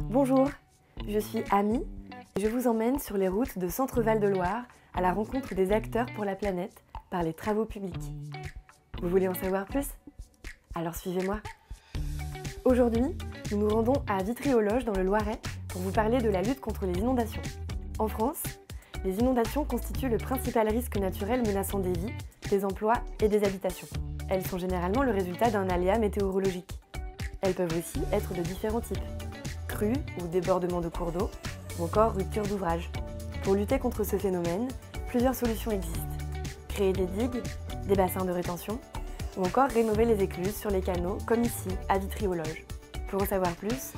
Bonjour, je suis Amy et je vous emmène sur les routes de Centre-Val de Loire à la rencontre des acteurs pour la planète par les travaux publics. Vous voulez en savoir plus? Alors suivez-moi. Aujourd'hui, nous nous rendons à Vitry-aux-Loges dans le Loiret pour vous parler de la lutte contre les inondations. En France, les inondations constituent le principal risque naturel menaçant des vies, des emplois et des habitations. Elles sont généralement le résultat d'un aléa météorologique. Elles peuvent aussi être de différents types. Crues ou débordements de cours d'eau, ou encore rupture d'ouvrages. Pour lutter contre ce phénomène, plusieurs solutions existent. Créer des digues, des bassins de rétention, ou encore rénover les écluses sur les canaux, comme ici, à Vitry-aux-Loges. Pour en savoir plus,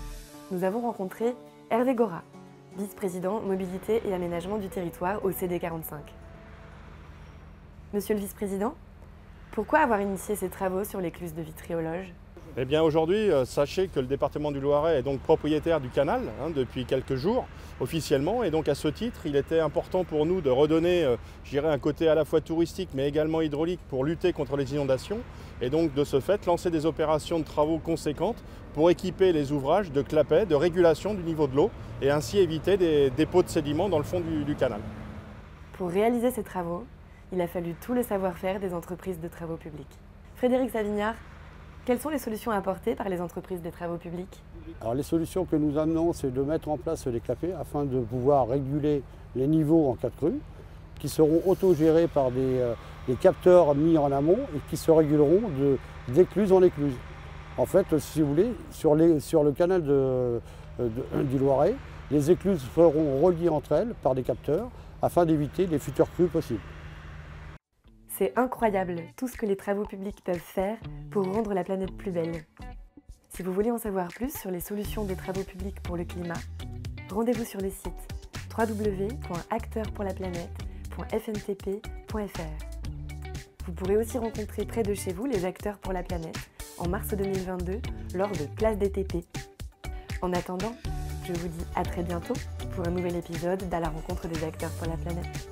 nous avons rencontré Hervé Gora, vice-président mobilité et aménagement du territoire au CD45. Monsieur le vice-président, pourquoi avoir initié ces travaux sur l'écluse de Vitry-aux-Loges ? Eh bien aujourd'hui, sachez que le département du Loiret est donc propriétaire du canal depuis quelques jours officiellement, et donc à ce titre il était important pour nous de redonner un côté à la fois touristique mais également hydraulique pour lutter contre les inondations, et donc de ce fait lancer des opérations de travaux conséquentes pour équiper les ouvrages de clapets, de régulation du niveau de l'eau et ainsi éviter des dépôts de sédiments dans le fond du canal. Pour réaliser ces travaux, il a fallu tout le savoir-faire des entreprises de travaux publics. Frédéric Savignard, quelles sont les solutions apportées par les entreprises des travaux publics? Alors les solutions que nous amenons, c'est de mettre en place des clapets afin de pouvoir réguler les niveaux en cas de crue, qui seront autogérés par des capteurs mis en amont et qui se réguleront d'écluse en écluse. En fait, si vous voulez, sur le canal du Loiret, les écluses seront reliées entre elles par des capteurs afin d'éviter les futures crues possibles. C'est incroyable tout ce que les travaux publics peuvent faire pour rendre la planète plus belle. Si vous voulez en savoir plus sur les solutions des travaux publics pour le climat, rendez-vous sur le site www.acteurpourlaplanète.fntp.fr. Vous pourrez aussi rencontrer près de chez vous les acteurs pour la planète en mars 2022 lors de Place des TP. En attendant, je vous dis à très bientôt pour un nouvel épisode d'À la rencontre des acteurs pour la planète.